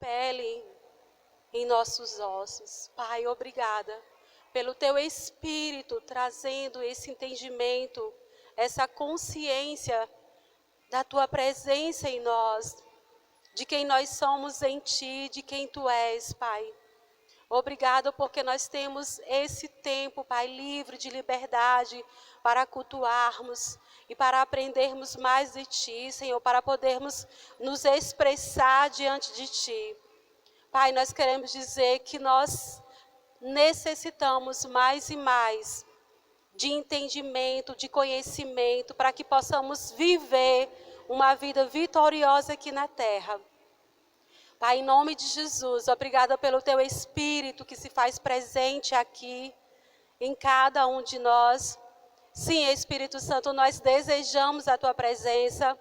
pele em nossos ossos. Pai, obrigada pelo teu Espírito trazendo esse entendimento, essa consciência da tua presença em nós, de quem nós somos em ti, de quem tu és, Pai. Obrigado porque nós temos esse tempo, Pai, livre de liberdade para cultuarmos e para aprendermos mais de ti, Senhor, para podermos nos expressar diante de ti. Pai, nós queremos dizer que nós necessitamos mais e mais de entendimento, de conhecimento, para que possamos viver uma vida vitoriosa aqui na terra. Pai, em nome de Jesus, obrigada pelo teu Espírito que se faz presente aqui, em cada um de nós. Sim, Espírito Santo, nós desejamos a tua presença.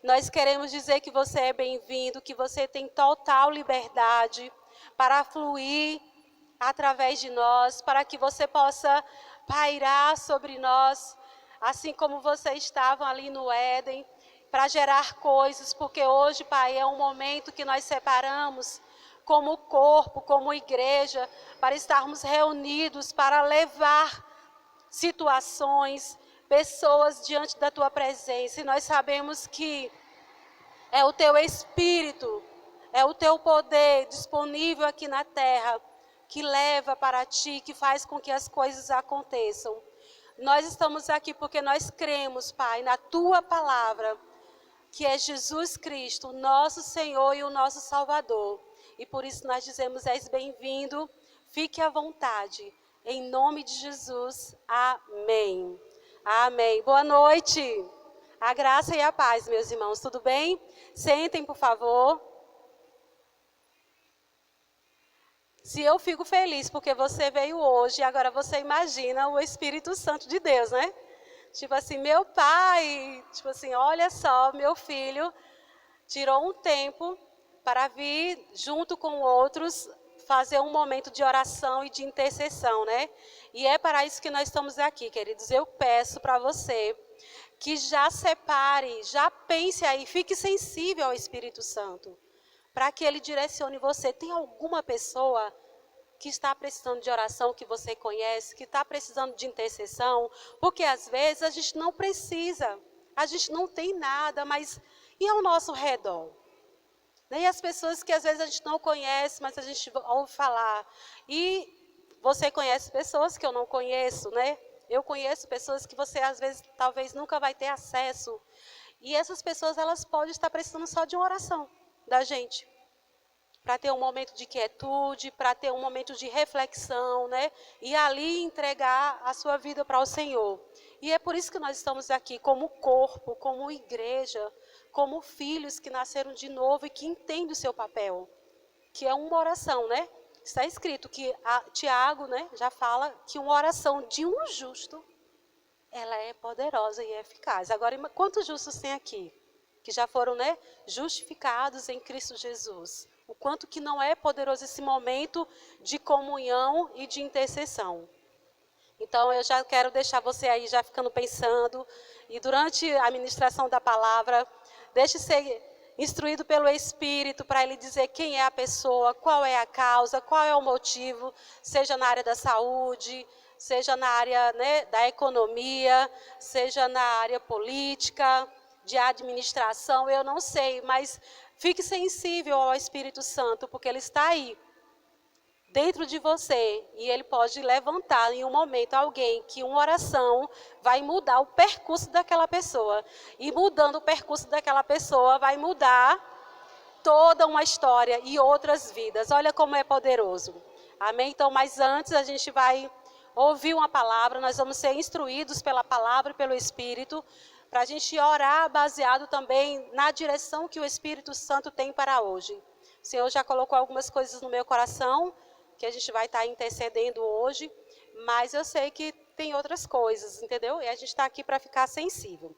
Nós queremos dizer que você é bem-vindo, que você tem total liberdade para fluir através de nós, para que você possa pairar sobre nós, assim como você estava ali no Éden, para gerar coisas, porque hoje, Pai, é um momento que nós separamos como corpo, como igreja, para estarmos reunidos, para levar situações, pessoas diante da tua presença. E nós sabemos que é o teu Espírito, é o teu poder disponível aqui na terra, que leva para ti, que faz com que as coisas aconteçam. Nós estamos aqui porque nós cremos, Pai, na tua palavra, que é Jesus Cristo, o nosso Senhor e o nosso Salvador. E por isso nós dizemos, és bem-vindo, fique à vontade. Em nome de Jesus, amém. Amém. Boa noite. A graça e a paz, meus irmãos, tudo bem? Sentem, por favor. Se eu fico feliz porque você veio hoje, agora você imagina o Espírito Santo de Deus, né? Tipo assim, meu pai, tipo assim, olha só, meu filho tirou um tempo para vir junto com outros fazer um momento de oração e de intercessão, né? E é para isso que nós estamos aqui, queridos. Eu peço para você que já separe, já pense aí, fique sensível ao Espírito Santo, para que ele direcione você. Tem alguma pessoa que está precisando de oração, que você conhece, que está precisando de intercessão? Porque às vezes a gente não precisa, a gente não tem nada, mas e ao nosso redor? E as pessoas que às vezes a gente não conhece, mas a gente ouve falar. E você conhece pessoas que eu não conheço, né? Eu conheço pessoas que você às vezes talvez nunca vai ter acesso. E essas pessoas, elas podem estar precisando só de uma oração da gente, para ter um momento de quietude, para ter um momento de reflexão, né? E ali entregar a sua vida para o Senhor. E é por isso que nós estamos aqui como corpo, como igreja, como filhos que nasceram de novo e que entendem o seu papel, que é uma oração, né? Está escrito que Tiago, né, já fala que uma oração de um justo, ela é poderosa e eficaz. Agora, quantos justos tem aqui? Que já foram, né, justificados em Cristo Jesus. O quanto que não é poderoso esse momento de comunhão e de intercessão. Então, eu já quero deixar você aí já ficando pensando. E durante a ministração da palavra, deixe ser instruído pelo Espírito para ele dizer quem é a pessoa, qual é a causa, qual é o motivo, seja na área da saúde, seja na área, né, da economia, seja na área política, de administração, eu não sei, mas fique sensível ao Espírito Santo, porque ele está aí, dentro de você, e ele pode levantar em um momento alguém que uma oração vai mudar o percurso daquela pessoa. E mudando o percurso daquela pessoa, vai mudar toda uma história e outras vidas. Olha como é poderoso. Amém? Então, mas antes a gente vai ouvir uma palavra, nós vamos ser instruídos pela palavra e pelo Espírito, para a gente orar baseado também na direção que o Espírito Santo tem para hoje. O Senhor já colocou algumas coisas no meu coração, que a gente vai estar intercedendo hoje, mas eu sei que tem outras coisas, entendeu? E a gente está aqui para ficar sensível.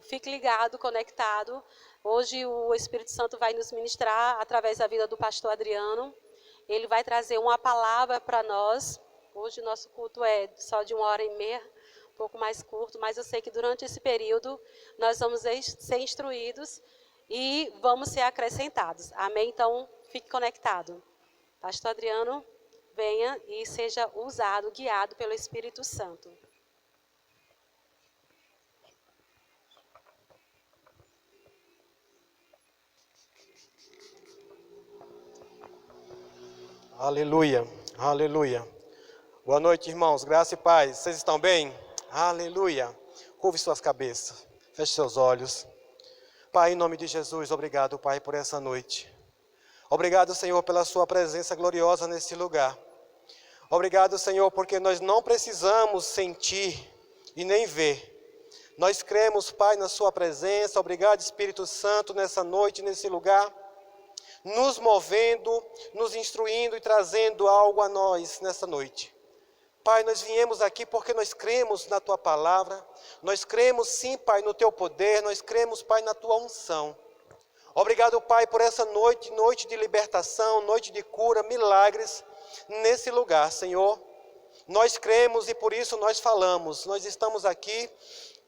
Fique ligado, conectado. Hoje o Espírito Santo vai nos ministrar através da vida do pastor Adriano. Ele vai trazer uma palavra para nós. Hoje o nosso culto é só de 1h30, pouco mais curto, mas eu sei que durante esse período nós vamos ser instruídos e vamos ser acrescentados. Amém? Então, fique conectado. Pastor Adriano, venha e seja usado, guiado pelo Espírito Santo. Aleluia, aleluia. Boa noite, irmãos, graça e paz. Vocês estão bem? Aleluia. Curve suas cabeças, feche seus olhos. Pai, em nome de Jesus, obrigado, Pai, por essa noite. Obrigado, Senhor, pela sua presença gloriosa nesse lugar. Obrigado, Senhor, porque nós não precisamos sentir e nem ver. Nós cremos, Pai, na sua presença. Obrigado, Espírito Santo, nessa noite, nesse lugar, nos movendo, nos instruindo e trazendo algo a nós nessa noite. Pai, nós viemos aqui porque nós cremos na Tua palavra, nós cremos sim, Pai, no Teu poder, nós cremos, Pai, na Tua unção. Obrigado, Pai, por essa noite, noite de libertação, noite de cura, milagres nesse lugar, Senhor. Nós cremos e por isso nós falamos, nós estamos aqui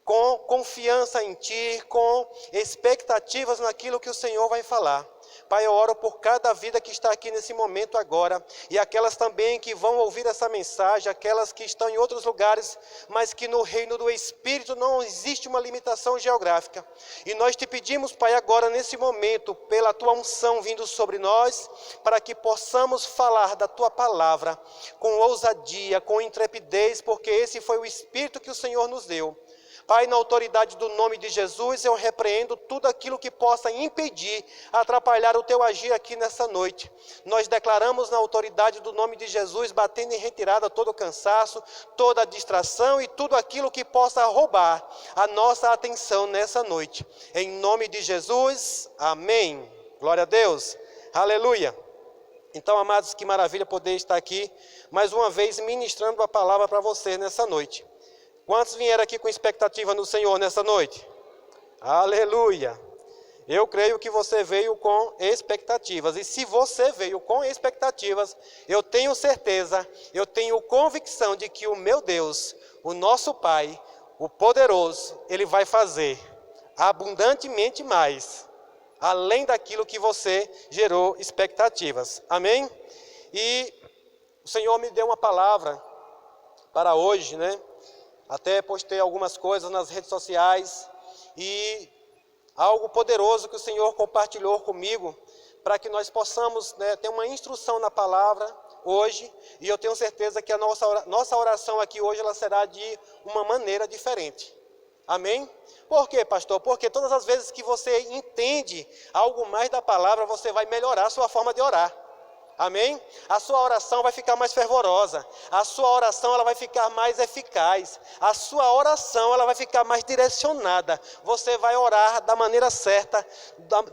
com confiança em Ti, com expectativas naquilo que o Senhor vai falar. Pai, eu oro por cada vida que está aqui nesse momento agora, e aquelas também que vão ouvir essa mensagem, aquelas que estão em outros lugares, mas que no reino do Espírito não existe uma limitação geográfica. E nós te pedimos, Pai, agora nesse momento, pela Tua unção vindo sobre nós, para que possamos falar da Tua palavra com ousadia, com intrepidez, porque esse foi o Espírito que o Senhor nos deu. Pai, na autoridade do nome de Jesus, eu repreendo tudo aquilo que possa impedir, atrapalhar o Teu agir aqui nessa noite. Nós declaramos na autoridade do nome de Jesus, batendo em retirada todo o cansaço, toda a distração e tudo aquilo que possa roubar a nossa atenção nessa noite. Em nome de Jesus, amém. Glória a Deus. Aleluia. Então, amados, que maravilha poder estar aqui, mais uma vez, ministrando a palavra para você nessa noite. Quantos vieram aqui com expectativa no Senhor nessa noite? Aleluia! Eu creio que você veio com expectativas. E se você veio com expectativas, eu tenho certeza, eu tenho convicção de que o meu Deus, o nosso Pai, o poderoso, Ele vai fazer abundantemente mais, além daquilo que você gerou expectativas. Amém? E o Senhor me deu uma palavra para hoje, né? Até postei algumas coisas nas redes sociais e algo poderoso que o Senhor compartilhou comigo para que nós possamos, né, ter uma instrução na palavra hoje, e eu tenho certeza que a nossa oração aqui hoje ela será de uma maneira diferente. Amém? Por quê, pastor? Porque todas as vezes que você entende algo mais da palavra, você vai melhorar a sua forma de orar. Amém? A sua oração vai ficar mais fervorosa, a sua oração ela vai ficar mais eficaz, a sua oração ela vai ficar mais direcionada. Você vai orar da maneira certa,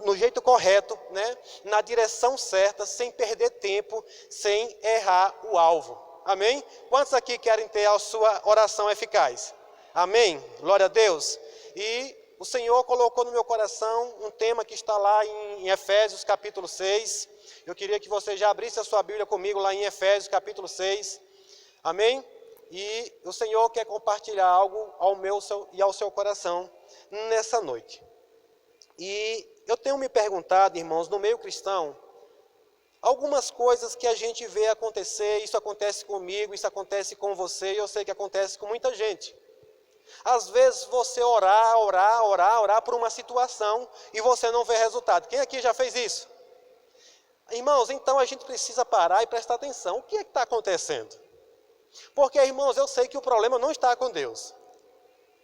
no jeito correto, né? Na direção certa, sem perder tempo, sem errar o alvo. Amém? Quantos aqui querem ter a sua oração eficaz? Amém? Glória a Deus. E o Senhor colocou no meu coração um tema que está lá em Efésios capítulo 6. Eu queria que você já abrisse a sua Bíblia comigo lá em Efésios capítulo 6. Amém? E o Senhor quer compartilhar algo ao meu e ao seu coração nessa noite. E eu tenho me perguntado, irmãos, no meio cristão, algumas coisas que a gente vê acontecer. Isso acontece comigo, isso acontece com você, e eu sei que acontece com muita gente. Às vezes você orar por uma situação e você não vê resultado. Quem aqui já fez isso? Irmãos, então a gente precisa parar e prestar atenção. O que é que está acontecendo? Porque, irmãos, eu sei que o problema não está com Deus.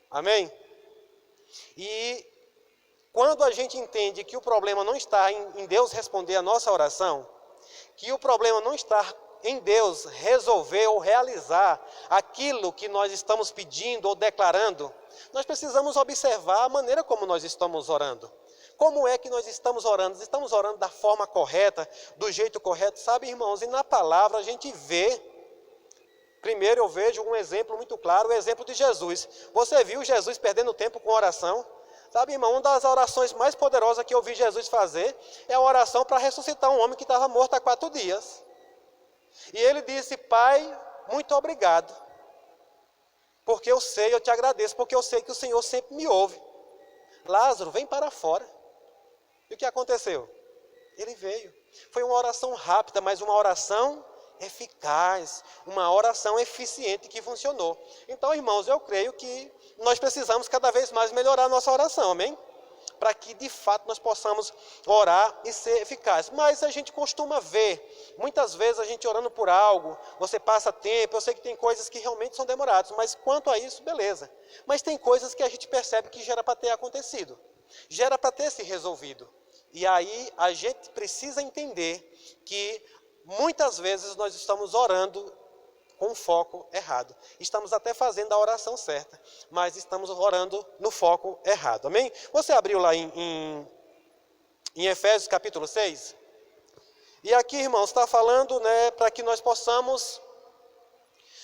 Amém? E quando a gente entende que o problema não está em Deus responder a nossa oração, que o problema não está em Deus resolver ou realizar aquilo que nós estamos pedindo ou declarando, nós precisamos observar a maneira como nós estamos orando. Como é que nós estamos orando? Estamos orando da forma correta, do jeito correto, sabe, irmãos? E na palavra a gente vê, primeiro eu vejo um exemplo muito claro, o exemplo de Jesus. Você viu Jesus perdendo tempo com oração? Sabe, irmão, uma das orações mais poderosas que eu vi Jesus fazer é a oração para ressuscitar um homem que estava morto há 4 dias. E ele disse: Pai, muito obrigado, porque eu te agradeço, porque eu sei que o Senhor sempre me ouve. Lázaro, vem para fora. E o que aconteceu? Ele veio. Foi uma oração rápida, mas uma oração eficaz, uma oração eficiente que funcionou. Então, irmãos, eu creio que nós precisamos cada vez mais melhorar a nossa oração, amém? Para que de fato nós possamos orar e ser eficazes. Mas a gente costuma ver, muitas vezes a gente orando por algo, você passa tempo, eu sei que tem coisas que realmente são demoradas, mas quanto a isso, beleza. Mas tem coisas que a gente percebe que já era para ter acontecido, já era para ter se resolvido. E aí a gente precisa entender que muitas vezes nós estamos orando com o foco errado. Estamos até fazendo a oração certa, mas estamos orando no foco errado. Amém? Você abriu lá em Efésios capítulo 6? E aqui, irmãos, está falando, né, para que nós possamos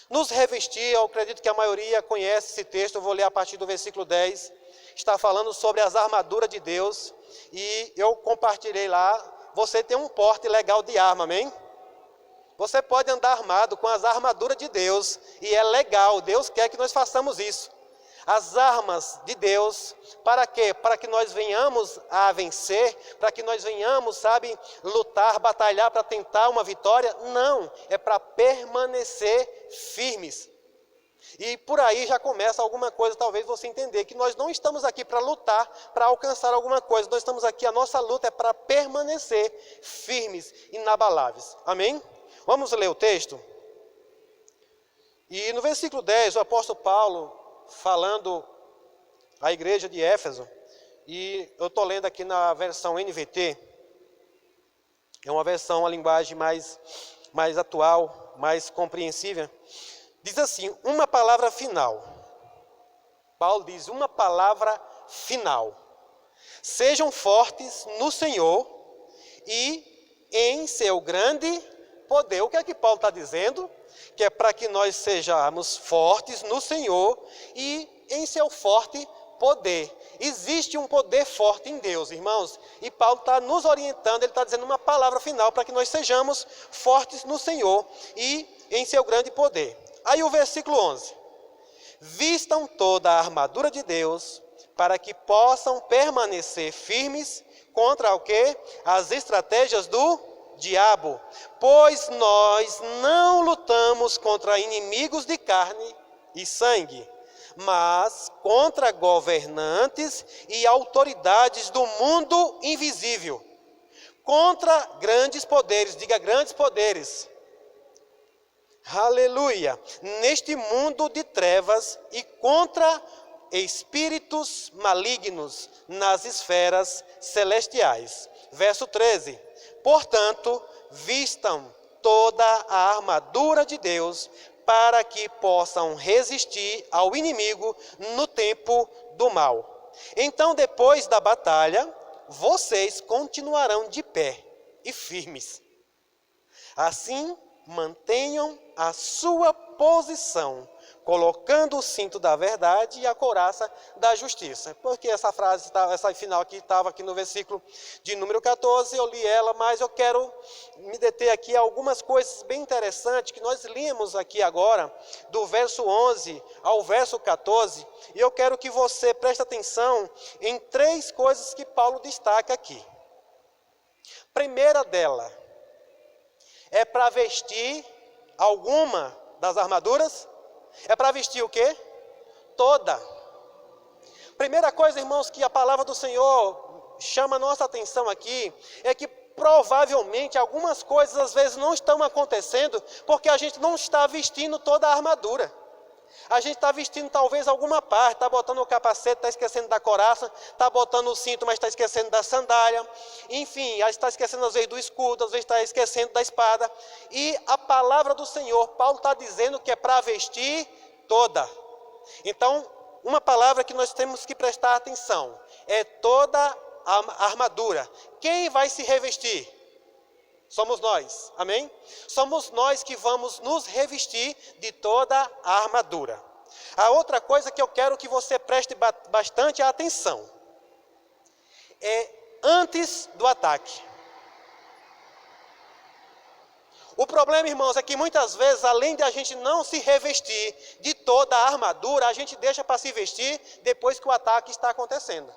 nos revestir. Eu acredito que a maioria conhece esse texto, eu vou ler a partir do versículo 10. Está falando sobre as armaduras de Deus. E eu compartilhei lá, você tem um porte legal de arma, amém? Você pode andar armado com as armaduras de Deus, e é legal, Deus quer que nós façamos isso. As armas de Deus, para quê? Para que nós venhamos a vencer, para que nós venhamos, sabe, lutar, batalhar para tentar uma vitória? Não, é para permanecer firmes. E por aí já começa alguma coisa, talvez você entender, que nós não estamos aqui para lutar, para alcançar alguma coisa, nós estamos aqui, a nossa luta é para permanecer firmes, inabaláveis. Amém? Vamos ler o texto? E no versículo 10, o apóstolo Paulo, falando à igreja de Éfeso, e eu estou lendo aqui na versão NVT, é uma versão, a linguagem mais atual, mais compreensível, diz assim, uma palavra final. Paulo diz, uma palavra final. Sejam fortes no Senhor e em seu grande poder. O que é que Paulo está dizendo? Que é para que nós sejamos fortes no Senhor e em seu forte poder. Existe um poder forte em Deus, irmãos. E Paulo está nos orientando, ele está dizendo uma palavra final para que nós sejamos fortes no Senhor e em seu grande poder. Aí o versículo 11. Vistam toda a armadura de Deus para que possam permanecer firmes contra o quê? As estratégias do diabo, pois nós não lutamos contra inimigos de carne e sangue, mas contra governantes e autoridades do mundo invisível, contra grandes poderes, diga grandes poderes, aleluia, neste mundo de trevas e contra espíritos malignos nas esferas celestiais. Verso 13. Portanto, vistam toda a armadura de Deus para que possam resistir ao inimigo no tempo do mal. Então, depois da batalha, vocês continuarão de pé e firmes. Assim, mantenham a sua posição, colocando o cinto da verdade e a couraça da justiça. Porque essa frase, essa final aqui, estava aqui no versículo de número 14, eu li ela, mas eu quero me deter aqui a algumas coisas bem interessantes que nós lemos aqui agora, do verso 11 ao verso 14, e eu quero que você preste atenção em 3 coisas que Paulo destaca aqui. Primeira dela, é para vestir alguma das armaduras? É para vestir o quê? Toda. Primeira coisa, irmãos, que a palavra do Senhor chama a nossa atenção aqui, é que provavelmente algumas coisas às vezes não estão acontecendo, porque a gente não está vestindo toda a armadura. A gente está vestindo talvez alguma parte, está botando o capacete, está esquecendo da couraça, está botando o cinto, mas está esquecendo da sandália. Enfim, está esquecendo às vezes do escudo, às vezes está esquecendo da espada. E a palavra do Senhor, Paulo está dizendo que é para vestir toda. Então, uma palavra que nós temos que prestar atenção, é toda a armadura. Quem vai se revestir? Somos nós, amém? Somos nós que vamos nos revestir de toda a armadura. A outra coisa que eu quero que você preste bastante atenção é antes do ataque. O problema, irmãos, é que muitas vezes, além de a gente não se revestir de toda a armadura, a gente deixa para se vestir depois que o ataque está acontecendo.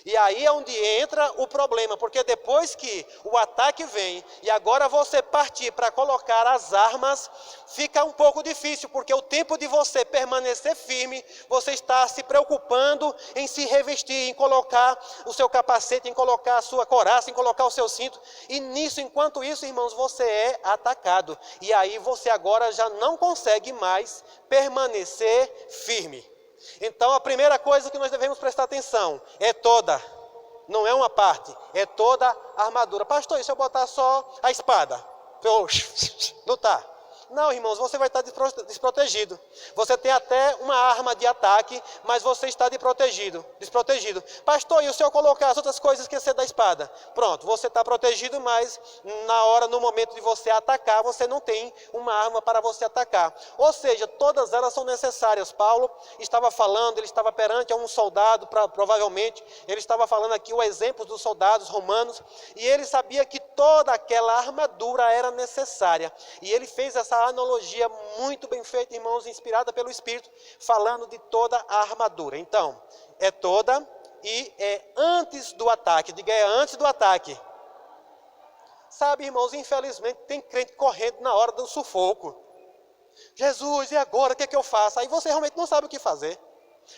E aí é onde entra o problema, porque depois que o ataque vem e agora você partir para colocar as armas, fica um pouco difícil, porque o tempo de você permanecer firme, você está se preocupando em se revestir, em colocar o seu capacete, em colocar a sua couraça, em colocar o seu cinto. E nisso, enquanto isso, irmãos, você é atacado. E aí você agora já não consegue mais permanecer firme. Então a primeira coisa que nós devemos prestar atenção é toda, não é uma parte, é toda a armadura. Pastor, e se eu botar só a espada? Para eu lutar? Não, irmãos, você vai estar desprotegido. Você tem até uma arma de ataque, mas você está desprotegido. Pastor, e se eu colocar as outras coisas esquecer da espada? Pronto, você está protegido, mas no momento de você atacar, você não tem uma arma para você atacar. Ou seja, todas elas são necessárias. Paulo estava falando, ele estava perante a um soldado, provavelmente, ele estava falando aqui o exemplo dos soldados romanos, e ele sabia que toda aquela armadura era necessária. E ele fez essa analogia muito bem feita, irmãos, inspirada pelo Espírito, falando de toda a armadura. Então, é toda e é antes do ataque. Diga, é antes do ataque. Sabe, irmãos, infelizmente tem crente correndo na hora do sufoco. Jesus, e agora, o que é que eu faço? Aí você realmente não sabe o que fazer,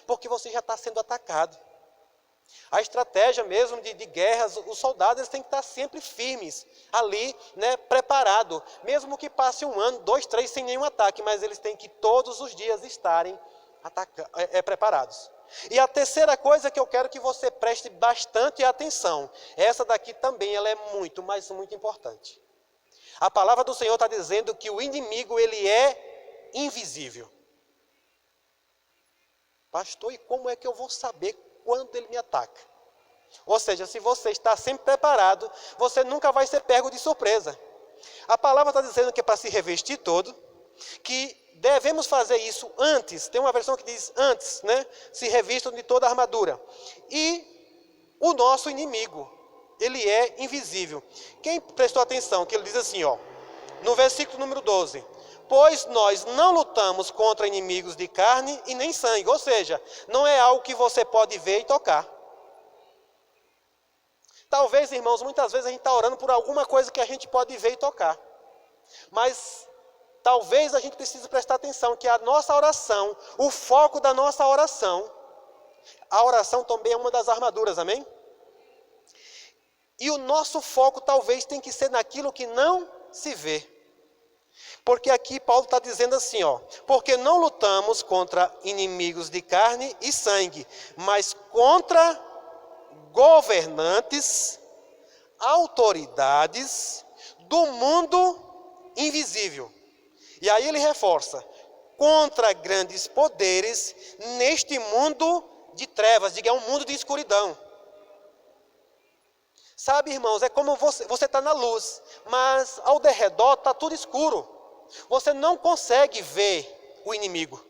porque você já está sendo atacado. A estratégia mesmo de guerras, os soldados eles têm que estar sempre firmes, ali, né, preparado. Mesmo que passe 1 ano, 2, 3 sem nenhum ataque, mas eles têm que todos os dias estarem preparados. E a terceira coisa que eu quero que você preste bastante atenção, essa daqui também ela é muito, mas muito importante. A palavra do Senhor está dizendo que o inimigo ele é invisível. Pastor, e como é que eu vou saber quando ele me ataca? Ou seja, se você está sempre preparado, você nunca vai ser pego de surpresa. A palavra está dizendo que é para se revestir todo, que devemos fazer isso antes, tem uma versão que diz antes, né? Se revistam de toda a armadura. E o nosso inimigo, ele é invisível. Quem prestou atenção, que ele diz assim, ó, no versículo número 12, pois nós não lutamos contra inimigos de carne e nem sangue. Ou seja, não é algo que você pode ver e tocar. Talvez, irmãos, muitas vezes a gente está orando por alguma coisa que a gente pode ver e tocar. Mas talvez a gente precise prestar atenção que a nossa oração, o foco da nossa oração, a oração também é uma das armaduras, amém? E o nosso foco talvez tem que ser naquilo que não se vê. Porque aqui Paulo está dizendo assim, ó, porque não lutamos contra inimigos de carne e sangue, mas contra governantes, autoridades do mundo invisível. E aí ele reforça, contra grandes poderes neste mundo de trevas, diga, é um mundo de escuridão. Sabe, irmãos, é como você está na luz, mas ao derredor está tudo escuro. Você não consegue ver o inimigo.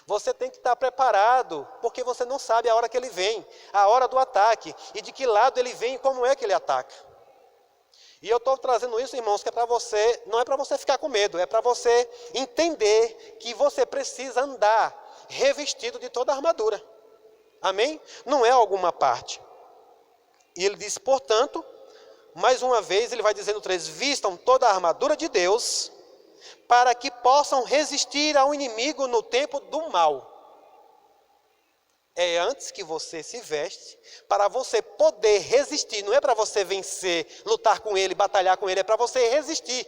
Você tem que estar preparado, porque você não sabe a hora que ele vem, a hora do ataque, e de que lado ele vem e como é que ele ataca. E eu estou trazendo isso, irmãos, que é para você, não é para você ficar com medo, é para você entender que você precisa andar revestido de toda a armadura. Amém? Não é alguma parte. E ele diz, portanto, mais uma vez, ele vai dizendo 3, vistam toda a armadura de Deus, para que possam resistir ao inimigo no tempo do mal. É antes que você se veste, para você poder resistir, não é para você vencer, lutar com ele, batalhar com ele, é para você resistir.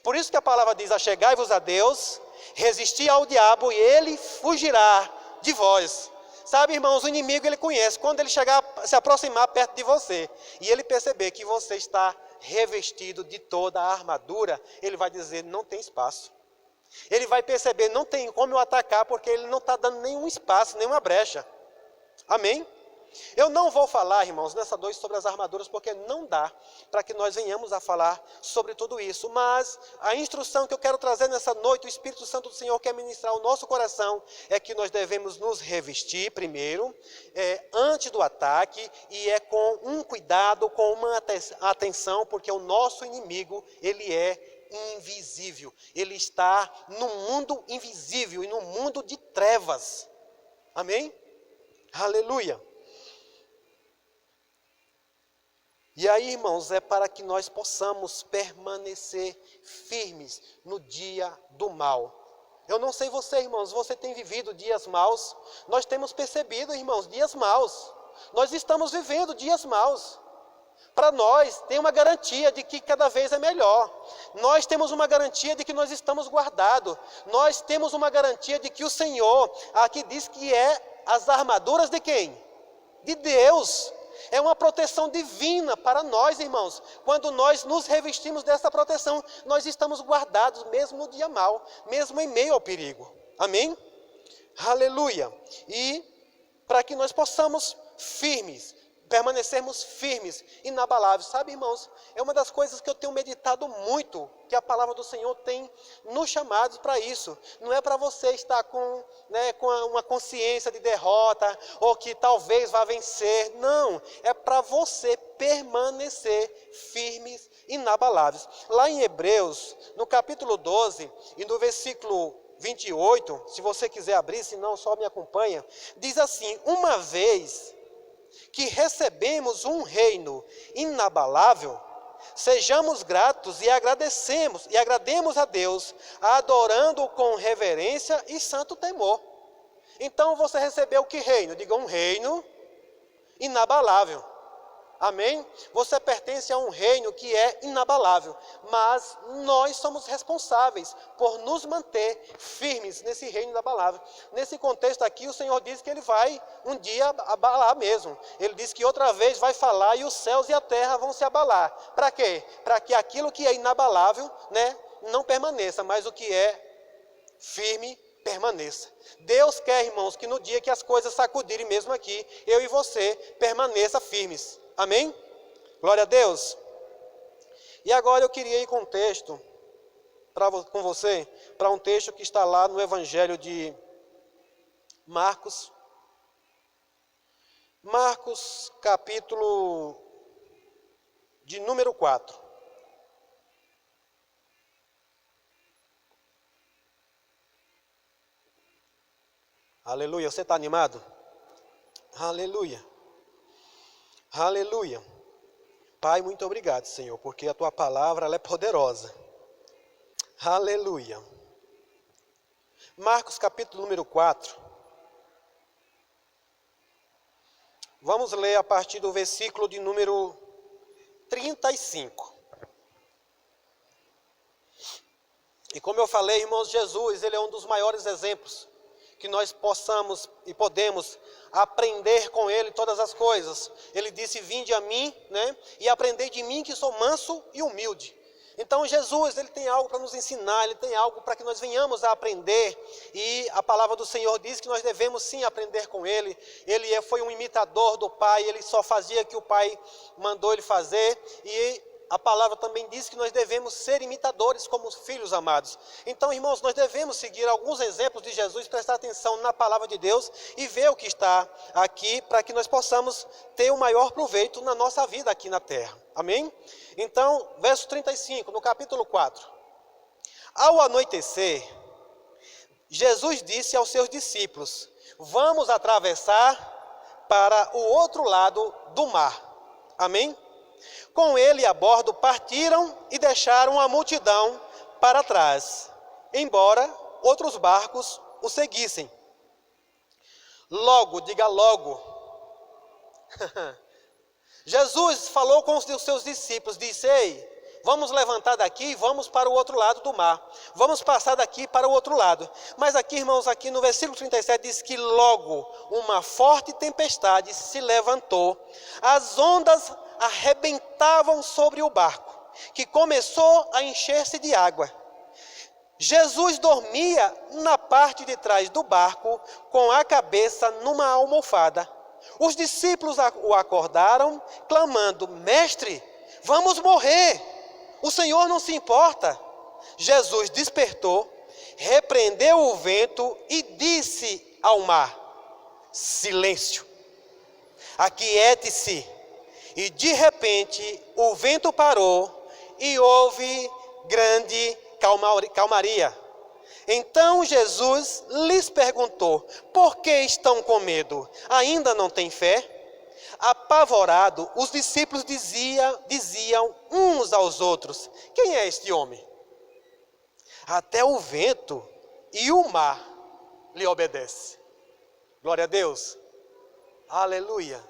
Por isso que a palavra diz, achegai-vos a Deus, resisti ao diabo e ele fugirá de vós. Sabe, irmãos, o inimigo ele conhece, quando ele chegar, se aproximar perto de você, e ele perceber que você está revestido de toda a armadura, ele vai dizer, não tem espaço. Ele vai perceber, não tem como eu atacar, porque ele não está dando nenhum espaço, nenhuma brecha. Amém? Eu não vou falar, irmãos, nessa noite sobre as armaduras, porque não dá para que nós venhamos a falar sobre tudo isso. Mas a instrução que eu quero trazer nessa noite, o Espírito Santo do Senhor quer ministrar ao nosso coração, é que nós devemos nos revestir primeiro, antes do ataque, e é com um cuidado, com uma atenção, porque o nosso inimigo, ele é invisível. Ele está no mundo invisível e no mundo de trevas. Amém? Aleluia. E aí, irmãos, é para que nós possamos permanecer firmes no dia do mal. Eu não sei você, irmãos, você tem vivido dias maus? Nós temos percebido, irmãos, dias maus. Nós estamos vivendo dias maus. Para nós, tem uma garantia de que cada vez é melhor. Nós temos uma garantia de que nós estamos guardados. Nós temos uma garantia de que o Senhor, aqui diz que é as armaduras de quem? De Deus. É uma proteção divina para nós, irmãos. Quando nós nos revestimos dessa proteção, nós estamos guardados mesmo no dia mau, mesmo em meio ao perigo. Amém? Aleluia. E para que nós possamos permanecermos firmes, inabaláveis. Sabe, irmãos, é uma das coisas que eu tenho meditado muito, que a palavra do Senhor tem nos chamados para isso. Não é para você estar com uma consciência de derrota, ou que talvez vá vencer. Não, é para você permanecer firmes, inabaláveis. Lá em Hebreus, no capítulo 12, e no versículo 28, se você quiser abrir, se não, só me acompanha, diz assim: uma vez que recebemos um reino inabalável, sejamos gratos e agrademos a Deus, adorando-o com reverência e santo temor. Então você recebeu que reino? Diga, um reino inabalável. Amém? Você pertence a um reino que é inabalável, mas nós somos responsáveis por nos manter firmes nesse reino inabalável. Nesse contexto aqui, o Senhor diz que Ele vai um dia abalar mesmo. Ele diz que outra vez vai falar e os céus e a terra vão se abalar. Para quê? Para que aquilo que é inabalável, não permaneça, mas o que é firme permaneça. Deus quer, irmãos, que no dia que as coisas sacudirem mesmo aqui, eu e você permaneça firmes. Amém? Glória a Deus. E agora eu queria ir com um texto, com você, para um texto que está lá no Evangelho de Marcos. Marcos, capítulo de número 4. Aleluia, você está animado? Aleluia. Aleluia. Pai, muito obrigado, Senhor, porque a Tua palavra ela é poderosa. Aleluia. Marcos capítulo número 4. Vamos ler a partir do versículo de número 35. E como eu falei, irmãos, Jesus, Ele é um dos maiores exemplos que nós possamos e podemos aprender com Ele todas as coisas. Ele disse, vinde a mim, e aprendei de mim que sou manso e humilde. Então Jesus, Ele tem algo para nos ensinar, Ele tem algo para que nós venhamos a aprender. E a palavra do Senhor diz que nós devemos sim aprender com Ele. Ele foi um imitador do Pai, Ele só fazia o que o Pai mandou Ele fazer. E a palavra também diz que nós devemos ser imitadores como filhos amados. Então, irmãos, nós devemos seguir alguns exemplos de Jesus, prestar atenção na palavra de Deus e ver o que está aqui para que nós possamos ter o maior proveito na nossa vida aqui na terra. Amém? Então, verso 35, no capítulo 4. Ao anoitecer, Jesus disse aos seus discípulos, vamos atravessar para o outro lado do mar. Amém? Com ele a bordo partiram e deixaram a multidão para trás, embora outros barcos o seguissem. Logo, diga logo, Jesus falou com os seus discípulos, disse, ei, vamos levantar daqui e vamos para o outro lado do mar. Vamos passar daqui para o outro lado. Mas aqui, irmãos, aqui no versículo 37 diz que logo uma forte tempestade se levantou, as ondas arrebentavam sobre o barco, que começou a encher-se de água. Jesus dormia na parte de trás do barco, com a cabeça numa almofada. Os discípulos o acordaram, clamando, mestre, vamos morrer, o Senhor não se importa. Jesus despertou, repreendeu o vento e disse ao mar, silêncio, aquiete-se. E de repente o vento parou e houve grande calmaria. Então Jesus lhes perguntou, por que estão com medo? Ainda não têm fé? Apavorado, os discípulos diziam uns aos outros: quem é este homem? Até o vento e o mar lhe obedecem. Glória a Deus. Aleluia.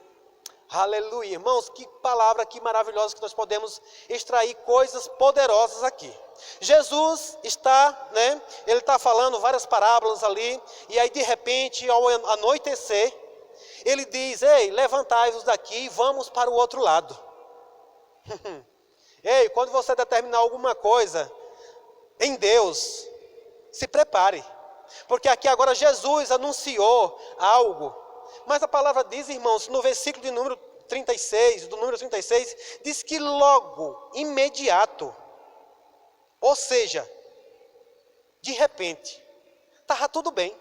Aleluia. Irmãos, que palavra que maravilhosa que nós podemos extrair coisas poderosas aqui. Jesus está, ele está falando várias parábolas ali, e aí de repente, ao anoitecer, ele diz: ei, levantai-vos daqui e vamos para o outro lado. Ei, quando você determinar alguma coisa em Deus, se prepare. Porque aqui agora Jesus anunciou algo. Mas a palavra diz, irmãos, no versículo de número 36, diz que logo, imediato, ou seja, de repente, estava tudo bem.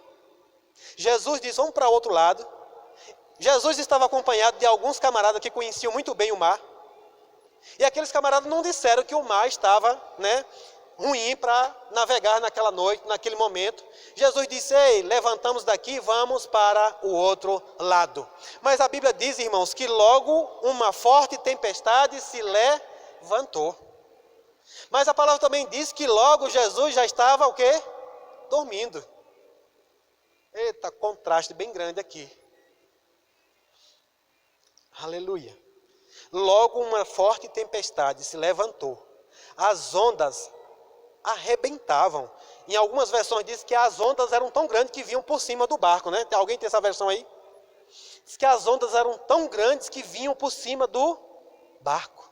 Jesus disse: vamos para o outro lado. Jesus estava acompanhado de alguns camaradas que conheciam muito bem o mar. E aqueles camaradas não disseram que o mar estava, ruim para navegar naquela noite, naquele momento. Jesus disse: ei, levantamos daqui e vamos para o outro lado. Mas a Bíblia diz, irmãos, que logo uma forte tempestade se levantou. Mas a palavra também diz que logo Jesus já estava o quê? Dormindo. Eita, contraste bem grande aqui. Aleluia. Logo uma forte tempestade se levantou. As ondas arrebentavam. Em algumas versões diz que as ondas eram tão grandes que vinham por cima do barco, Alguém tem essa versão aí? Diz que as ondas eram tão grandes que vinham por cima do barco.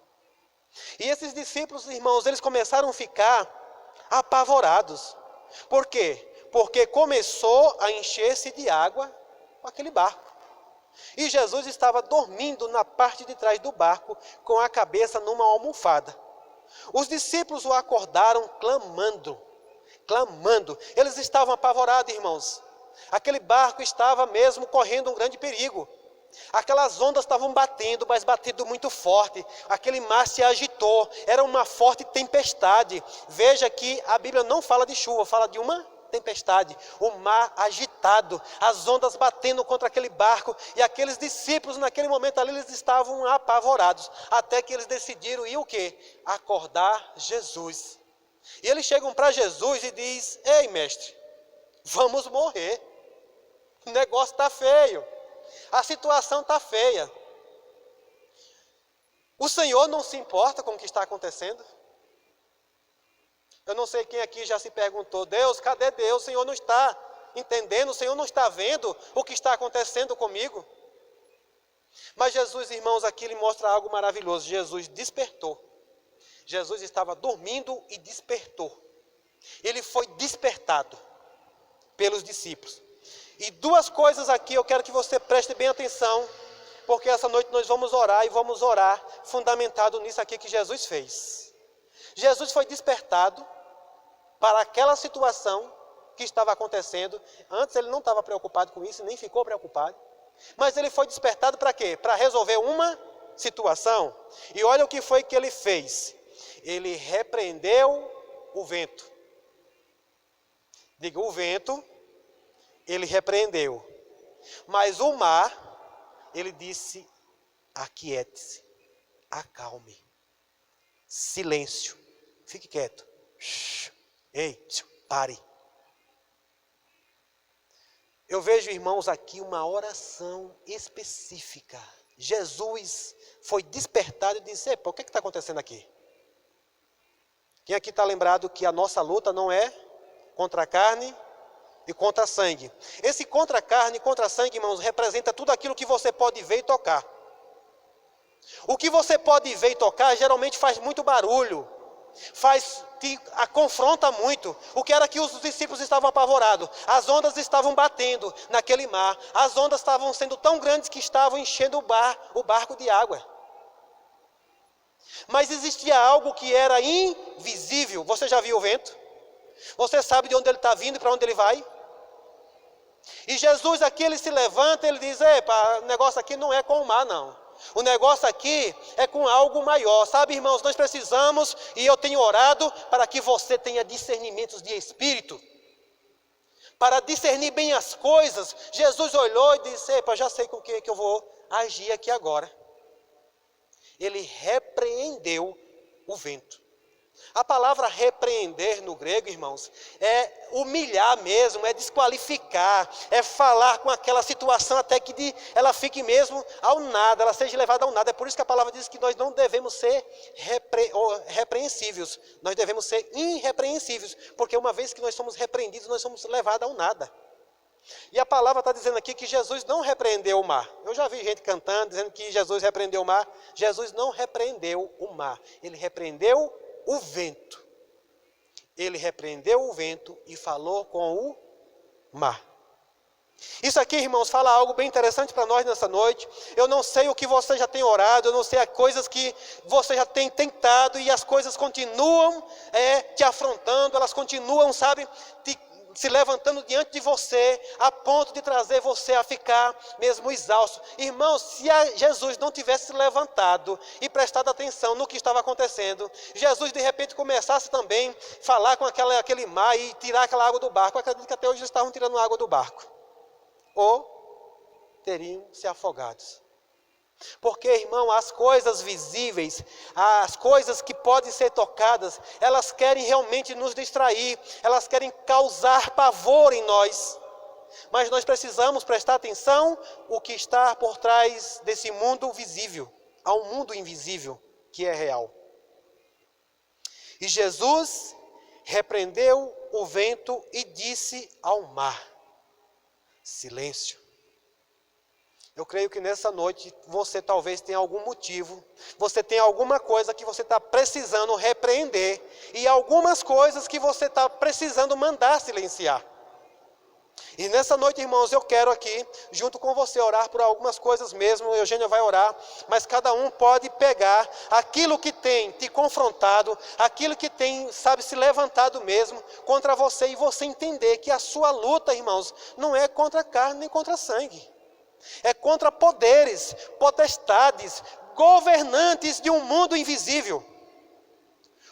E esses discípulos, irmãos, eles começaram a ficar apavorados. Por quê? Porque começou a encher-se de água com aquele barco. E Jesus estava dormindo na parte de trás do barco, com a cabeça numa almofada. Os discípulos o acordaram clamando. Eles estavam apavorados, irmãos. Aquele barco estava mesmo correndo um grande perigo. Aquelas ondas estavam batendo, mas batendo muito forte. Aquele mar se agitou, era uma forte tempestade. Veja que a Bíblia não fala de chuva, fala de uma tempestade. O mar agitado, as ondas batendo contra aquele barco. E aqueles discípulos naquele momento ali, eles estavam apavorados. Até que eles decidiram ir o quê? Acordar Jesus. E eles chegam para Jesus e diz: ei, mestre, vamos morrer. O negócio está feio. A situação está feia. O Senhor não se importa com o que está acontecendo? Eu não sei quem aqui já se perguntou: Deus, cadê Deus? O Senhor não está entendendo, o Senhor não está vendo o que está acontecendo comigo? Mas Jesus, irmãos, aqui lhe mostra algo maravilhoso. Jesus despertou. Jesus estava dormindo e despertou. Ele foi despertado pelos discípulos. E duas coisas aqui eu quero que você preste bem atenção, porque essa noite nós vamos orar e vamos orar fundamentado nisso aqui que Jesus fez. Jesus foi despertado para aquela situação que estava acontecendo. Antes ele não estava preocupado com isso, nem ficou preocupado. Mas ele foi despertado para quê? Para resolver uma situação. E olha o que foi que ele fez. Ele repreendeu o vento. Diga, o vento, ele repreendeu. Mas o mar, ele disse: aquiete-se, acalme, silêncio, fique quieto. Ei, pare. Eu vejo, irmãos, aqui uma oração específica. Jesus foi despertado e disse: o que está acontecendo aqui? Quem aqui está lembrado que a nossa luta não é contra a carne e contra sangue? Esse contra a carne e contra a sangue, irmãos, representa tudo aquilo que você pode ver e tocar. O que você pode ver e tocar geralmente faz muito barulho, te confronta muito. O que era que os discípulos estavam apavorados? As ondas estavam batendo naquele mar. As ondas estavam sendo tão grandes que estavam enchendo o barco de água. Mas existia algo que era invisível. Você já viu o vento? Você sabe de onde ele está vindo e para onde ele vai? E Jesus aqui, ele se levanta, ele diz: epa, o negócio aqui não é com o mar, não. O negócio aqui é com algo maior. Sabe, irmãos, nós precisamos, e eu tenho orado para que você tenha discernimentos de espírito, para discernir bem as coisas. Jesus olhou e disse: epa, já sei com o que eu vou agir aqui agora. Ele repreendeu o vento. A palavra repreender no grego, irmãos, é humilhar mesmo, é desqualificar, é falar com aquela situação até que ela fique mesmo ao nada, ela seja levada ao nada. É por isso que a palavra diz que nós não devemos ser repreensíveis, nós devemos ser irrepreensíveis, porque uma vez que nós somos repreendidos, nós somos levados ao nada. E a palavra está dizendo aqui que Jesus não repreendeu o mar. Eu já vi gente cantando, dizendo que Jesus repreendeu o mar. Jesus não repreendeu o mar, ele repreendeu o vento. Ele repreendeu o vento e falou com o mar. Isso aqui, irmãos, fala algo bem interessante para nós nessa noite. Eu não sei o que você já tem orado, eu não sei as coisas que você já tem tentado e as coisas continuam te afrontando, elas continuam, sabe, se levantando diante de você, a ponto de trazer você a ficar mesmo exausto. Irmãos, se Jesus não tivesse se levantado e prestado atenção no que estava acontecendo, Jesus de repente começasse também a falar com aquele mar e tirar aquela água do barco. Eu acredito que até hoje eles estavam tirando água do barco. Ou teriam se afogados. Porque, irmão, as coisas visíveis, as coisas que podem ser tocadas, elas querem realmente nos distrair, elas querem causar pavor em nós. Mas nós precisamos prestar atenção o que está por trás desse mundo visível. Há um mundo invisível que é real. E Jesus repreendeu o vento e disse ao mar: silêncio. Eu creio que nessa noite você talvez tenha algum motivo, você tem alguma coisa que você está precisando repreender e algumas coisas que você está precisando mandar silenciar. E nessa noite, irmãos, eu quero aqui, junto com você, orar por algumas coisas mesmo. A Eugênia vai orar, mas cada um pode pegar aquilo que tem te confrontado, aquilo que tem, sabe, se levantado mesmo contra você e você entender que a sua luta, irmãos, não é contra carne nem contra sangue. É contra poderes, potestades, governantes de um mundo invisível.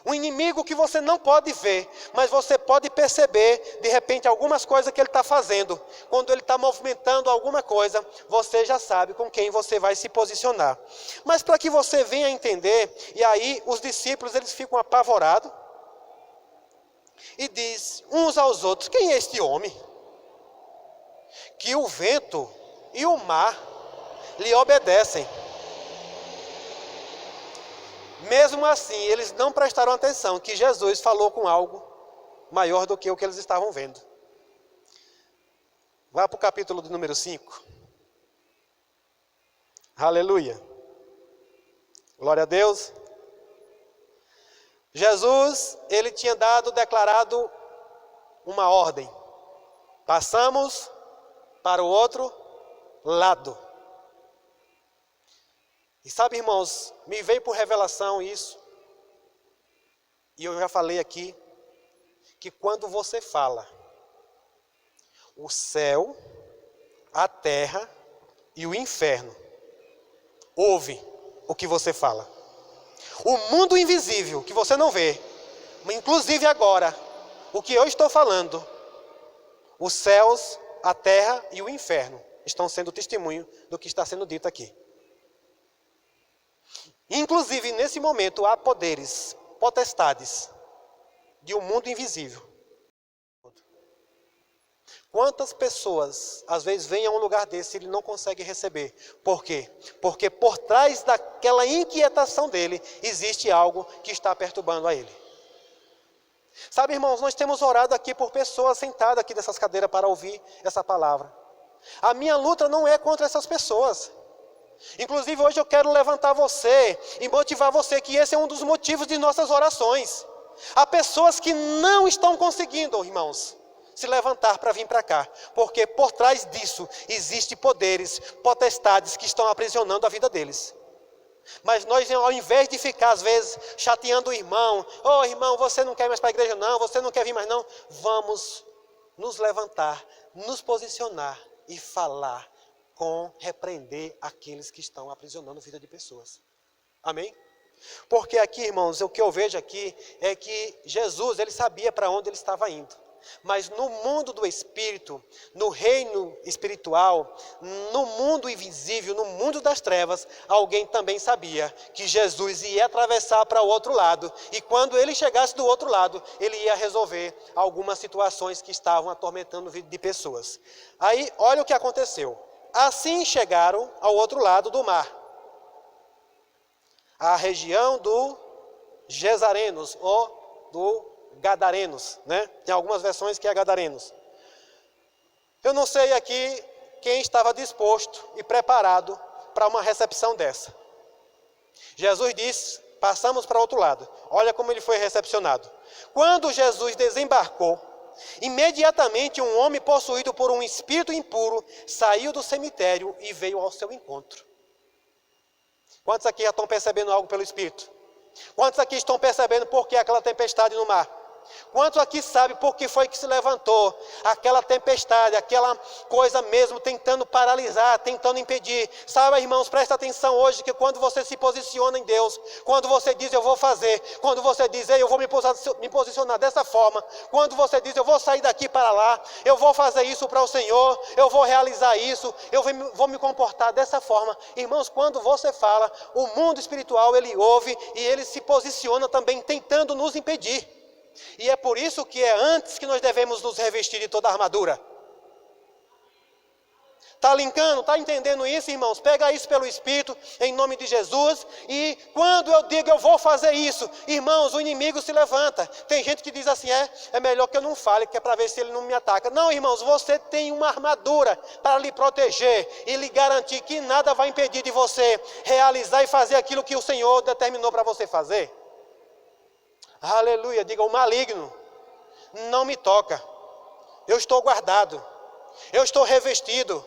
Um inimigo que você não pode ver, mas você pode perceber, de repente, algumas coisas que ele está fazendo. Quando ele está movimentando alguma coisa, você já sabe com quem você vai se posicionar. Mas para que você venha entender, e aí os discípulos eles ficam apavorados, e diz uns aos outros: quem é este homem? Que o vento e o mar lhe obedecem. Mesmo assim, eles não prestaram atenção que Jesus falou com algo maior do que o que eles estavam vendo. Vá para o capítulo de número 5. Aleluia. Glória a Deus. Jesus, ele tinha declarado uma ordem. Passamos para o outro lado. E sabe, irmãos, me veio por revelação isso, e eu já falei aqui, que quando você fala, o céu, a terra e o inferno ouve o que você fala. O mundo invisível que você não vê, inclusive agora, o que eu estou falando, os céus, a terra e o inferno estão sendo testemunho do que está sendo dito aqui. Inclusive, nesse momento, há poderes, potestades de um mundo invisível. Quantas pessoas, às vezes, vêm a um lugar desse e ele não consegue receber? Por quê? Porque por trás daquela inquietação dele, existe algo que está perturbando a ele. Sabe, irmãos, nós temos orado aqui por pessoas sentadas aqui nessas cadeiras para ouvir essa palavra. A minha luta não é contra essas pessoas. Inclusive, hoje eu quero levantar você e motivar você que esse é um dos motivos de nossas orações. Há pessoas que não estão conseguindo, irmãos, se levantar para vir para cá, porque por trás disso existem poderes, potestades que estão aprisionando a vida deles. Mas nós, ao invés de ficar às vezes chateando o irmão, irmão, você não quer ir mais para a igreja não, você não quer vir mais não, vamos nos levantar, nos posicionar e falar, repreender aqueles que estão aprisionando a vida de pessoas. Amém? Porque aqui, irmãos, o que eu vejo aqui é que Jesus, ele sabia para onde ele estava indo. Mas no mundo do Espírito, no reino espiritual, no mundo invisível, no mundo das trevas, alguém também sabia que Jesus ia atravessar para o outro lado. E quando ele chegasse do outro lado, ele ia resolver algumas situações que estavam atormentando a vida de pessoas. Aí, olha o que aconteceu. Assim chegaram ao outro lado do mar, a região do Gesarenos, ou do Gadarenos, né? Tem algumas versões que é Gadarenos. Eu não sei aqui quem estava disposto e preparado para uma recepção dessa. Jesus disse, passamos para o outro lado. Olha como ele foi recepcionado. Quando Jesus desembarcou, imediatamente um homem possuído por um espírito impuro saiu do cemitério e veio ao seu encontro. Quantos aqui já estão percebendo algo pelo Espírito? Quantos aqui estão percebendo por que aquela tempestade no mar? Quantos aqui sabem por que foi que se levantou aquela tempestade, aquela coisa mesmo tentando paralisar, tentando impedir? Sabe, irmãos, presta atenção hoje que quando você se posiciona em Deus, quando você diz eu vou fazer, quando você diz eu vou me posicionar dessa forma, quando você diz eu vou sair daqui para lá, eu vou fazer isso para o Senhor, eu vou realizar isso, eu vou me comportar dessa forma. Irmãos, quando você fala, o mundo espiritual ele ouve e ele se posiciona também tentando nos impedir. E é por isso que é antes que nós devemos nos revestir de toda a armadura. Está linkando? Está entendendo isso, irmãos? Pega isso pelo Espírito, em nome de Jesus. E quando eu digo eu vou fazer isso, irmãos, o inimigo se levanta. Tem gente que diz assim, é melhor que eu não fale, que é para ver se ele não me ataca. Não, irmãos, você tem uma armadura para lhe proteger e lhe garantir que nada vai impedir de você realizar e fazer aquilo que o Senhor determinou para você fazer. Aleluia, diga, o maligno não me toca, eu estou guardado, eu estou revestido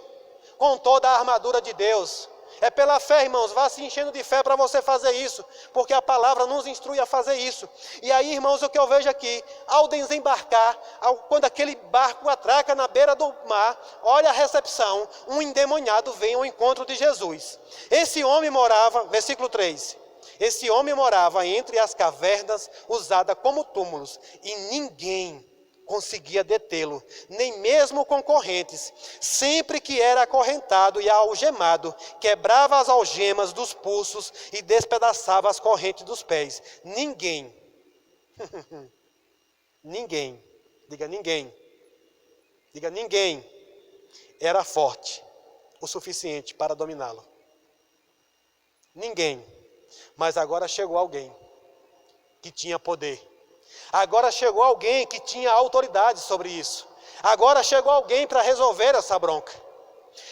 com toda a armadura de Deus. É pela fé, irmãos, vá se enchendo de fé para você fazer isso, porque a palavra nos instrui a fazer isso. E aí, irmãos, o que eu vejo aqui, ao desembarcar, quando aquele barco atraca na beira do mar, olha a recepção, um endemoniado vem ao encontro de Jesus. Esse homem morava, versículo 3, esse homem morava entre as cavernas usadas como túmulos e ninguém conseguia detê-lo, nem mesmo com correntes. Sempre que era acorrentado e algemado, quebrava as algemas dos pulsos e despedaçava as correntes dos pés. Ninguém, ninguém, diga ninguém, era forte o suficiente para dominá-lo. Ninguém. Mas agora chegou alguém que tinha poder. Agora chegou alguém que tinha autoridade sobre isso. Agora chegou alguém para resolver essa bronca.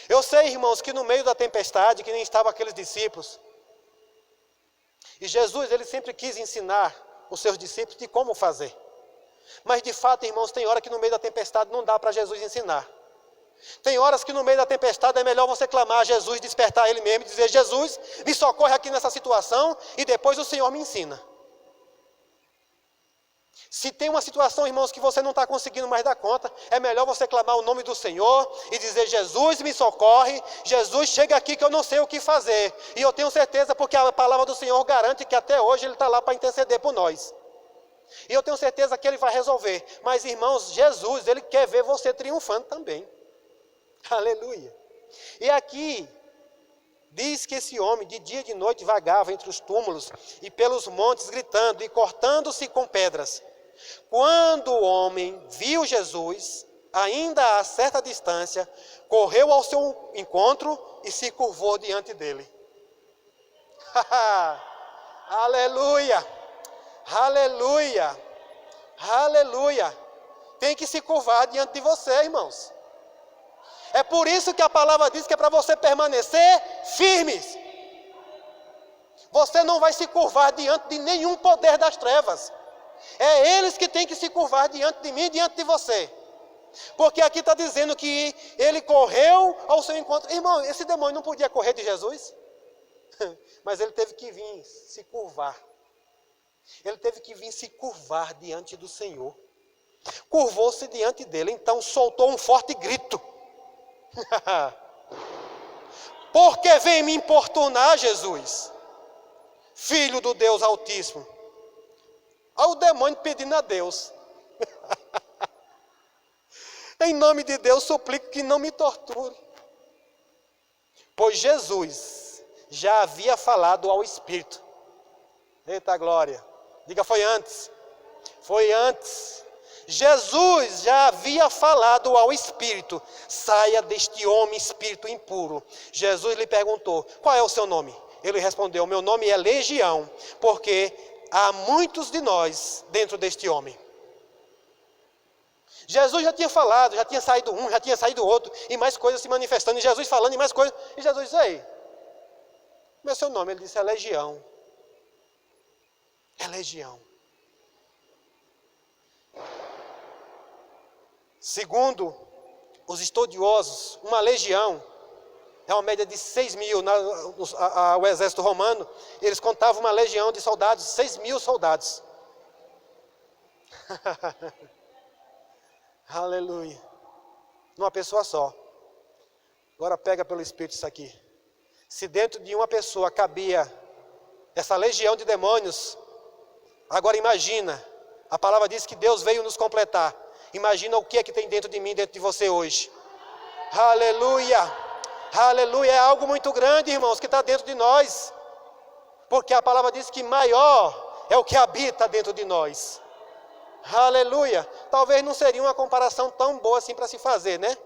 Eu sei, irmãos, que no meio da tempestade, que nem estavam aqueles discípulos, e Jesus, ele sempre quis ensinar os seus discípulos de como fazer. Mas de fato, irmãos, tem hora que no meio da tempestade não dá para Jesus ensinar. Tem horas que no meio da tempestade é melhor você clamar a Jesus, despertar Ele mesmo e dizer, Jesus, me socorre aqui nessa situação e depois o Senhor me ensina. Se tem uma situação, irmãos, que você não está conseguindo mais dar conta, é melhor você clamar o nome do Senhor e dizer, Jesus, me socorre, Jesus, chega aqui que eu não sei o que fazer. E eu tenho certeza porque a palavra do Senhor garante que até hoje Ele está lá para interceder por nós. E eu tenho certeza que Ele vai resolver. Mas, irmãos, Jesus, Ele quer ver você triunfando também. Aleluia. E aqui diz que esse homem de dia e de noite vagava entre os túmulos e pelos montes gritando e cortando-se com pedras. Quando o homem viu Jesus, ainda a certa distância, correu ao seu encontro e se curvou diante dele. Aleluia, aleluia, aleluia. Tem que se curvar diante de você, irmãos. É por isso que a palavra diz que é para você permanecer firmes. Você não vai se curvar diante de nenhum poder das trevas. É eles que têm que se curvar diante de mim e diante de você. Porque aqui está dizendo que ele correu ao seu encontro. Irmão, esse demônio não podia correr de Jesus? Mas ele teve que vir se curvar. Ele teve que vir se curvar diante do Senhor. Curvou-se diante dele, então soltou um forte grito. Porque vem me importunar, Jesus, Filho do Deus Altíssimo. Olha o demônio pedindo a Deus. Em nome de Deus, suplico que não me torture. Pois Jesus já havia falado ao Espírito. Eita glória. Diga, foi antes. Foi antes. Jesus já havia falado ao Espírito: saia deste homem, espírito impuro. Jesus lhe perguntou: qual é o seu nome? Ele respondeu: meu nome é Legião, porque há muitos de nós dentro deste homem. Jesus já tinha falado, já tinha saído um, já tinha saído outro, e mais coisas se manifestando, e Jesus falando e mais coisas. E Jesus disse: ei, como é seu nome? Ele disse: é Legião. É Legião. Segundo os estudiosos, uma legião é uma média de 6 mil. O exército romano, eles contavam uma legião de soldados, 6 mil soldados. Aleluia. Numa pessoa só. Agora pega pelo Espírito isso aqui. Se dentro de uma pessoa cabia essa legião de demônios, agora imagina, a palavra diz que Deus veio nos completar. Imagina o que é que tem dentro de mim, dentro de você hoje. Aleluia. Aleluia. É algo muito grande, irmãos, que está dentro de nós. Porque a palavra diz que maior é o que habita dentro de nós. Aleluia. Talvez não seria uma comparação tão boa assim para se fazer, né?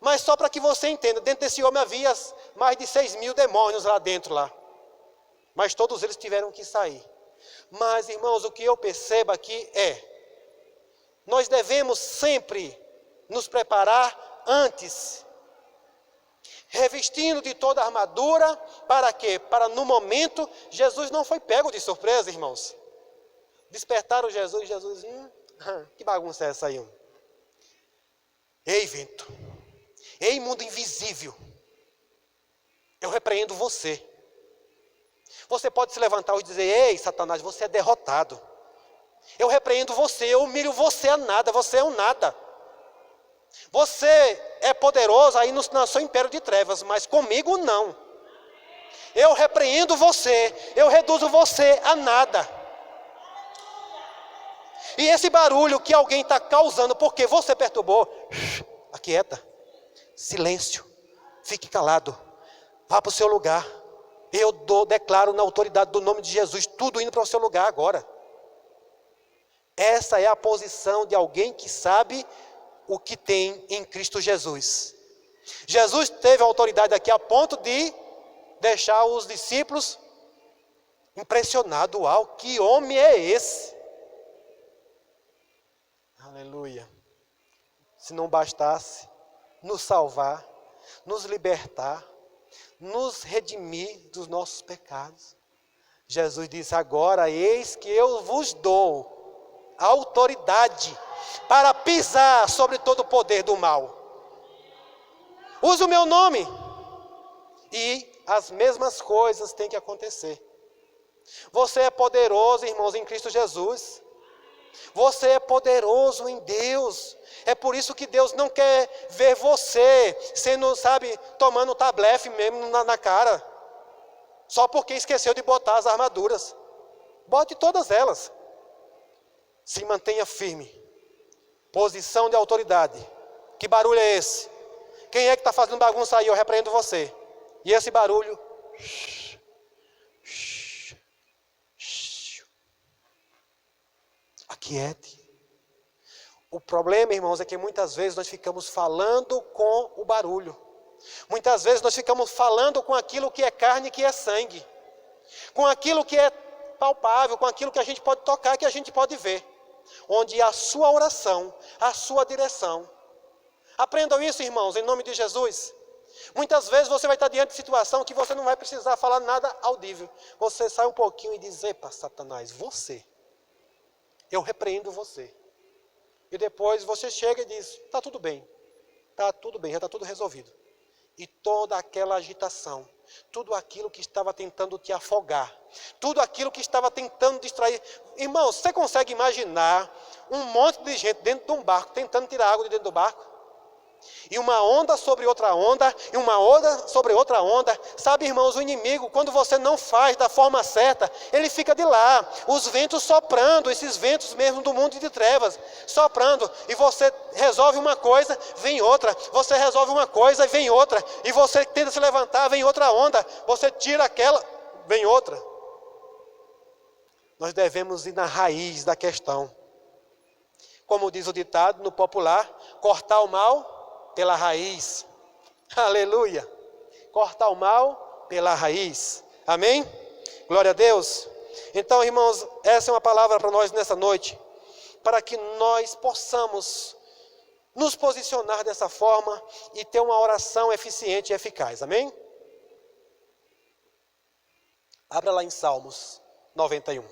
Mas só para que você entenda, dentro desse homem havia mais de 6 mil demônios lá dentro lá. Mas todos eles tiveram que sair. Mas, irmãos, o que eu percebo aqui é: nós devemos sempre nos preparar antes, revestindo de toda a armadura, para quê? Para no momento, Jesus não foi pego de surpresa, irmãos. Despertaram Jesus, que bagunça é essa aí? Ei, vento, ei, mundo invisível, eu repreendo você. Você pode se levantar e dizer: ei, Satanás, você é derrotado. Eu repreendo você, eu humilho você a nada, você é um nada. Você é poderoso aí no seu império de trevas, mas comigo não. Eu repreendo você, eu reduzo você a nada. E esse barulho que alguém está causando porque você perturbou, aquieta, silêncio, fique calado, vá para o seu lugar. Eu declaro na autoridade do nome de Jesus, tudo indo para o seu lugar agora. Essa é a posição de alguém que sabe o que tem em Cristo Jesus. Jesus teve autoridade aqui a ponto de deixar os discípulos impressionados. Uau, que homem é esse? Aleluia. Se não bastasse nos salvar, nos libertar, nos redimir dos nossos pecados, Jesus disse: agora eis que eu vos dou autoridade para pisar sobre todo o poder do mal. Use o meu nome. E as mesmas coisas têm que acontecer. Você é poderoso, irmãos, em Cristo Jesus. Você é poderoso em Deus. É por isso que Deus não quer ver você sendo, tomando tablefe mesmo na cara. Só porque esqueceu de botar as armaduras. Bote todas elas. Se mantenha firme. Posição de autoridade. Que barulho é esse? Quem é que está fazendo bagunça aí? Eu repreendo você. E esse barulho? Aquiete. O problema, irmãos, é que muitas vezes nós ficamos falando com o barulho. Muitas vezes nós ficamos falando com aquilo que é carne e que é sangue. Com aquilo que é palpável, com aquilo que a gente pode tocar, que a gente pode ver. Onde a sua oração, a sua direção. Aprendam isso, irmãos, em nome de Jesus. Muitas vezes você vai estar diante de situação que você não vai precisar falar nada audível. Você sai um pouquinho e diz: epa, Satanás, eu repreendo você. E depois você chega e diz: está tudo bem, já está tudo resolvido. E toda aquela agitação, tudo aquilo que estava tentando te afogar, tudo aquilo que estava tentando distrair. Irmãos, você consegue imaginar um monte de gente dentro de um barco, tentando tirar água de dentro do barco? E uma onda sobre outra onda, e uma onda sobre outra onda. Sabe, irmãos, o inimigo, quando você não faz da forma certa, ele fica de lá, os ventos soprando, esses ventos mesmo do mundo de trevas, soprando. E você resolve uma coisa, vem outra. Você resolve uma coisa e vem outra. E você tenta se levantar, vem outra onda. Você tira aquela, vem outra. Nós devemos ir na raiz da questão. Como diz o ditado no popular, cortar o mal pela raiz. Aleluia. Cortar o mal pela raiz. Amém? Glória a Deus. Então, irmãos, essa é uma palavra para nós nessa noite, para que nós possamos nos posicionar dessa forma e ter uma oração eficiente e eficaz. Amém? Abra lá em Salmos 91.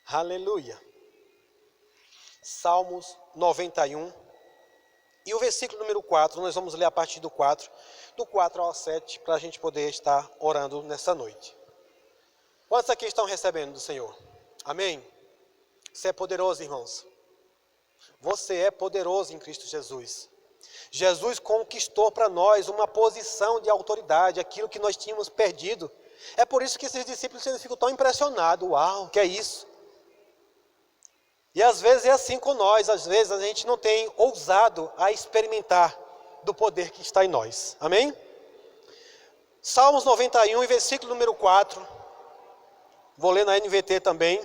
Aleluia. Salmos 91. E o versículo número 4, nós vamos ler a partir do 4 ao 7, para a gente poder estar orando nessa noite. Quantos aqui estão recebendo do Senhor? Amém? Você é poderoso, irmãos. Você é poderoso em Cristo Jesus. Jesus conquistou para nós uma posição de autoridade, aquilo que nós tínhamos perdido. É por isso que esses discípulos ficam tão impressionados. Uau, que é isso? E às vezes é assim com nós, às vezes a gente não tem ousado a experimentar do poder que está em nós. Amém? Salmos 91 e versículo número 4, vou ler na NVT também,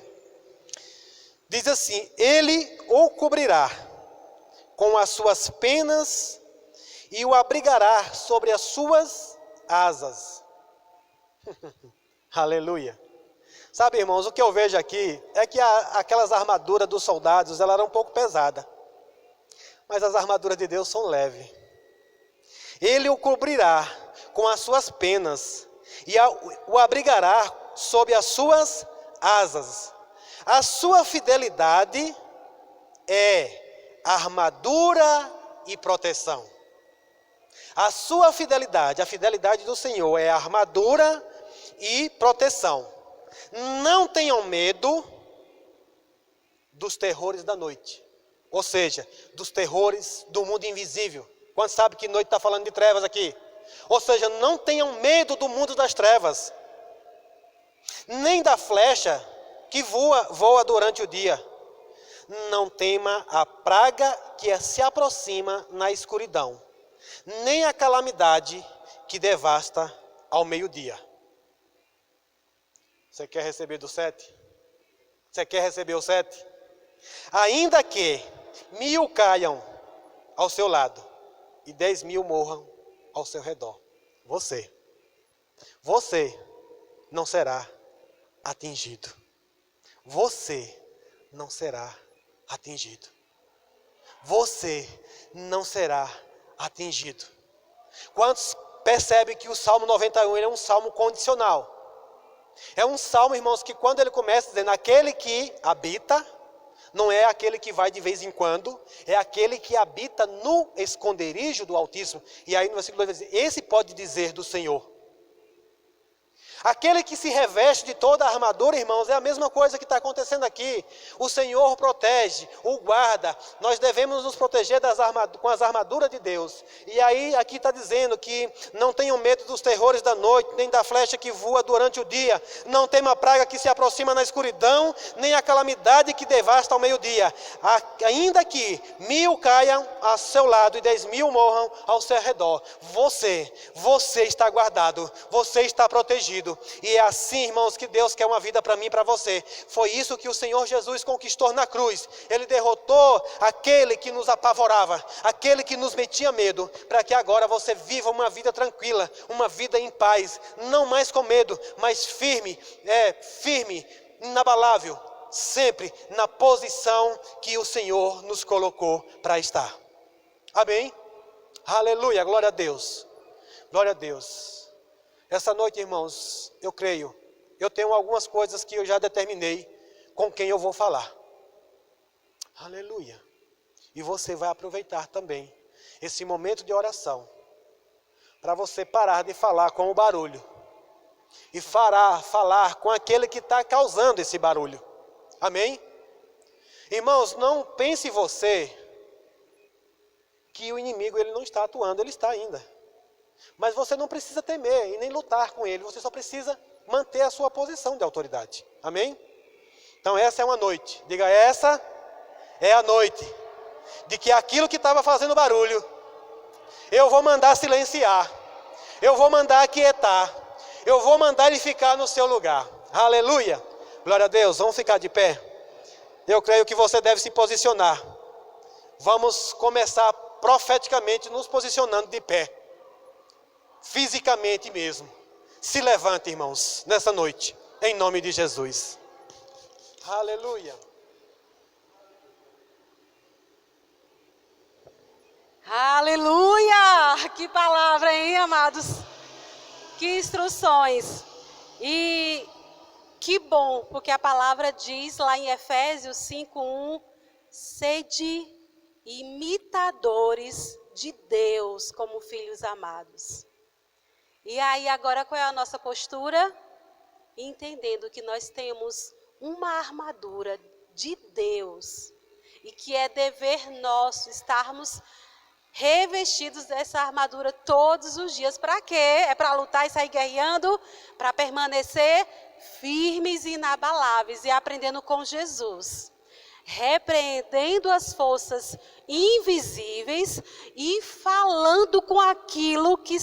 diz assim: Ele o cobrirá com as suas penas e o abrigará sobre as suas asas. Aleluia. Sabe, irmãos, o que eu vejo aqui é que aquelas armaduras dos soldados, elas eram um pouco pesadas. Mas as armaduras de Deus são leves. Ele o cobrirá com as suas penas e o abrigará sob as suas asas. A sua fidelidade é armadura e proteção. A sua fidelidade, a fidelidade do Senhor é armadura e proteção. Não tenham medo dos terrores da noite. Ou seja, dos terrores do mundo invisível. Quantos sabem que noite está falando de trevas aqui? Ou seja, não tenham medo do mundo das trevas. Nem da flecha que voa durante o dia. Não tema a praga que se aproxima na escuridão. Nem a calamidade que devasta ao meio-dia. Você quer receber do 7? Você quer receber o 7? Ainda que 1000 caiam ao seu lado e 10.000 morram ao seu redor, você não será atingido. Você não será atingido. Você não será atingido. Quantos percebem que o Salmo 91 é um salmo condicional? É um salmo, irmãos, que quando ele começa dizendo aquele que habita, não é aquele que vai de vez em quando, é aquele que habita no esconderijo do Altíssimo. E aí no versículo 2 vai dizer, esse pode dizer do Senhor. Aquele que se reveste de toda a armadura, irmãos, é a mesma coisa que está acontecendo aqui. O Senhor protege, o guarda. Nós devemos nos proteger com as armaduras de Deus. E aí aqui está dizendo que não tenham medo dos terrores da noite, nem da flecha que voa durante o dia. Não tema a praga que se aproxima na escuridão, nem a calamidade que devasta ao meio-dia. Ainda que 1000 caiam ao seu lado e 10.000 morram ao seu redor. Você está guardado, você está protegido. E é assim, irmãos, que Deus quer uma vida para mim e para você. Foi isso que o Senhor Jesus conquistou na cruz. Ele derrotou aquele que nos apavorava, aquele que nos metia medo, para que agora você viva uma vida tranquila, uma vida em paz, não mais com medo, mas firme, inabalável, sempre na posição que o Senhor nos colocou para estar. Amém? Aleluia, glória a Deus. Glória a Deus. Essa noite, irmãos, eu creio, eu tenho algumas coisas que eu já determinei com quem eu vou falar. Aleluia. E você vai aproveitar também esse momento de oração para você parar de falar com o barulho e falar com aquele que está causando esse barulho. Amém? Irmãos, não pense você que o inimigo ele não está atuando, ele está ainda. Mas você não precisa temer e nem lutar com ele, você só precisa manter a sua posição de autoridade. Amém? Então essa é uma noite, diga, essa é a noite de que aquilo que estava fazendo barulho, eu vou mandar silenciar, eu vou mandar aquietar, eu vou mandar ele ficar no seu lugar. Aleluia! Glória a Deus, vamos ficar de pé. Eu creio que você deve se posicionar. Vamos começar profeticamente nos posicionando de pé. Fisicamente mesmo. Se levante, irmãos, nessa noite, em nome de Jesus. Aleluia. Aleluia! Que palavra, hein, amados? Que instruções. E que bom, porque a palavra diz lá em Efésios 5:1, sede imitadores de Deus como filhos amados. E aí agora qual é a nossa postura? Entendendo que nós temos uma armadura de Deus e que é dever nosso estarmos revestidos dessa armadura todos os dias. Para quê? É para lutar e sair guerreando? Para permanecer firmes e inabaláveis e aprendendo com Jesus. Repreendendo as forças invisíveis e falando com aquilo que